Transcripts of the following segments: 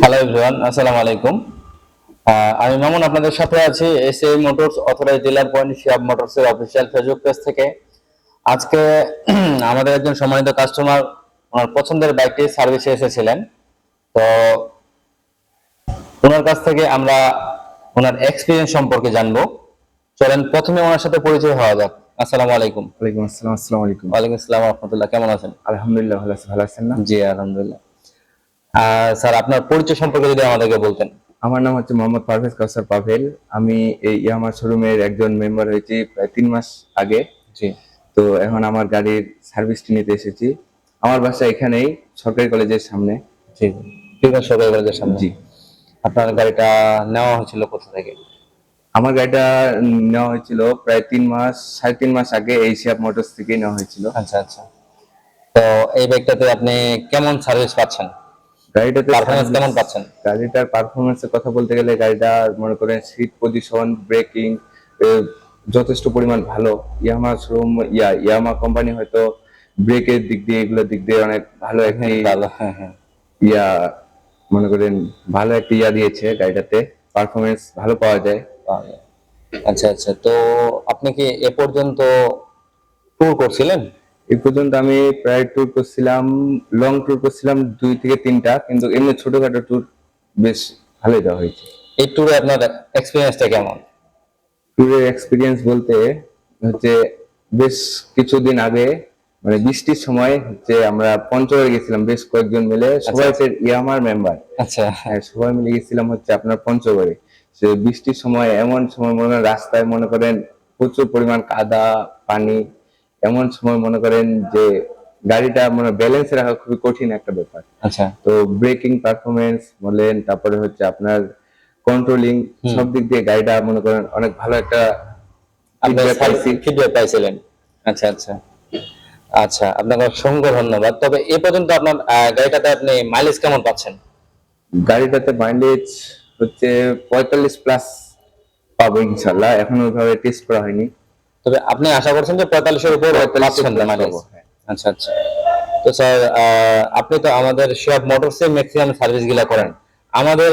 Hello everyone, আসসালামু আলাইকুম। আমি মামুন আপনাদের সাথে আছি SA Motors authorised dealer point Shiyab মোটরসের অফিসিয়াল ফেসবুক পেজ থেকে। আজকে আমাদের একজন সম্মানিত কাস্টমার ওনার পছন্দের বাইকটি সার্ভিসে এসেছিলেন। তো ওনার কাছ থেকে আমরা ওনার এক্সপিরিয়েন্স সম্পর্কে জানবো। চলেন প্রথমে ওনার সাথে পরিচয় হওয়া যাক। আসসালামু আলাইকুম। ওয়ালাইকুম আসসালাম। আসসালামু আলাইকুম। ওয়ালাইকুম আসসালাম ওয়া রাহমাতুল্লাহ। কেমন আছেন? আলহামদুলিল্লাহ ভালো আছি। ভালো আছেন না? জি আলহামদুলিল্লাহ। স্যার আপনার পরিচয় সম্পর্কে যদি আমাদেরকে বলতেন। আমার নাম হচ্ছে মোহাম্মদ পারভেজ কাউসার পাভেল। আমি এই ইয়ামাহা শোরুমের একজন মেম্বার হয়েছি প্রায় 3 মাস আগে। জি। তো এখন আমার গাড়ির সার্ভিসটি নিতে এসেছি। আমার বাসা এখানেই সরকারি কলেজের সামনে। জি, ঠিক আছে, সরকারি কলেজের সামনে। জি। আপনার গাড়িটা নেওয়া হয়েছিল কোথা থেকে? আমার গাড়িটা নেওয়া হয়েছিল প্রায় 3 মাস, 3.5 মাস আগে এই শিয়াব মোটরস থেকে নেওয়া হয়েছিল। আচ্ছা আচ্ছা। তো এই বাইকটাতে আপনি কেমন সার্ভিস পাচ্ছেন? গাড়িটাতে পারফরম্যান্স কেমন পাচ্ছেন? গাড়িটার পারফরমেন্সের কথা বলতে গেলে গাড়িটা মনে করেন সিট পজিশন, ব্রেকিং যথেষ্ট পরিমাণ ভালো। ইয়ামাহা শোরুম ইয়ামাহা কোম্পানি হয়তো ব্রেকের দিক দিয়ে এগুলোর দিক দিয়ে অনেক ভালো একটি ভালো, হ্যাঁ হ্যাঁ। ইয়া মনে করেন ভালো একটা দিয়েছে গাড়িটাতে। পারফরমেন্স ভালো পাওয়া যায়। পাওয়া যায়। আচ্ছা আচ্ছা। তো আপনি কি এ পর্যন্ত ট্যুর করছিলেন? এই পর্যন্ত আমি প্রায় ট্যুর করছিলাম, লং ট্যুর করছিলাম 2 থেকে 3টা, কিন্তু এমনি ছোটখাটো ট্যুর বেশ ভালোই দেওয়া হয়েছে। এই ট্যুরে আপনার এক্সপিরিয়েন্সটা কেমন? ট্যুরের এক্সপিরিয়েন্স বলতে হচ্ছে বেশ কিছুদিন আগে মানে বৃষ্টির সময় হচ্ছে আমরা পঞ্চগড়ে গেছিলাম বেশ কয়েকজন মিলে, সবাই ইয়ামার মেম্বার। আচ্ছা। হ্যাঁ, সবাই মিলে গেছিলাম হচ্ছে আপনার পঞ্চগড়ে। সে বৃষ্টির সময় এমন সময় মনে করেন রাস্তায় মনে করেন প্রচুর পরিমাণ কাদা পানি, এমন সময় মনে করেন যে গাড়িটা মানে ব্যালেন্স রাখা খুবই কঠিন একটা ব্যাপার। আচ্ছা। তো ব্রেকিং পারফরমেন্স বলেন, তারপরে হচ্ছে আপনার কন্ট্রোলিং, সব দিক দিয়ে গাড়িটা মনে করেন অনেক ভালো একটা ফিডব্যাক পাইছিলেন। আচ্ছা আচ্ছা। আচ্ছা, আপনাকে অসংখ্য ধন্যবাদ। তবে এ পর্যন্ত আপনার গাড়িটাতে আপনি মাইলেজ কেমন পাচ্ছেন? গাড়িটাতে মাইলেজ হচ্ছে 45 প্লাস পাবো ইনশাল্লাহ, এখনো ওইভাবে টেস্ট করা হয়নি। তবে আপনি আশা করছেন যে 45-এর উপর পাচ্ছেন মাইলেজ? আচ্ছা আচ্ছা। তো স্যার, আপনি তো আমাদের শিয়াব মোটরসে ম্যাক্সিমাম সার্ভিস গুলা করেন। আমাদের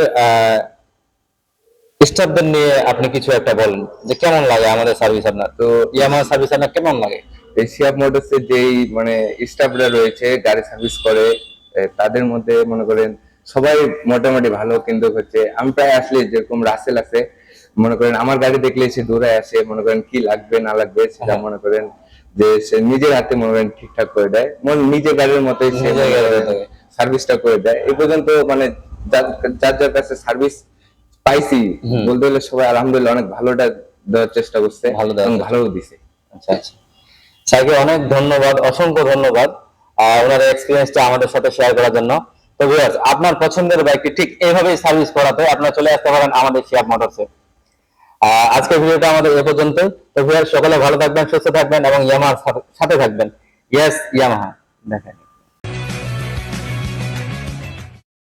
স্টাফদের নিয়ে আপনি কিছু একটা বলেন যে কেমন লাগে আমাদের সার্ভিস আপনার। তো ইয়ামাহা সার্ভিস আপনার কেমন লাগে? শিয়াব মোটরসের যেই মানে স্টাফরা রয়েছে গাড়ি সার্ভিস করে, তাদের মধ্যে মনে করেন সবাই মোটামুটি ভালো, কিন্তু হচ্ছে আমি প্রায় আসলে যেরকম রাসেল আছে মনে করেন আমার গাড়ি দেখলে সে দৌড়ায় আসে, মনে করেন কি লাগবে না লাগবে সেটা মনে করেন যে সে নিজের হাতে মনে করেন ঠিকঠাক করে দেয়, নিজের গাড়ির মতোই সে সার্ভিসটা করে দেয়। এই পর্যন্ত মানে যার যার কাছে সার্ভিস পাইছি বলতে গেলে সবাই আলহামদুলিল্লাহ অনেক ভালোটা দেওয়ার চেষ্টা করছে, ভালো দিছে। আচ্ছা আচ্ছা। স্যারকে অনেক ধন্যবাদ, অসংখ্য ধন্যবাদ ওনার এক্সপিরিয়েন্সটা আমাদের সাথে শেয়ার করার জন্য। তো ভিউয়ার্স, আপনার পছন্দের বাইকটি ঠিক এইভাবেই সার্ভিস করাতে আপনারা চলে আসতে পারেন আমাদের শিয়াব মোটরসে। আজকের ভিডিওটা আমাদের এ পর্যন্ত। তো ভিউয়ার্স, সকলে ভালো থাকবেন, সুস্থ থাকবেন এবং ইয়ামাহার সাথে থাকবেন। Yes Yamaha. দেখেন।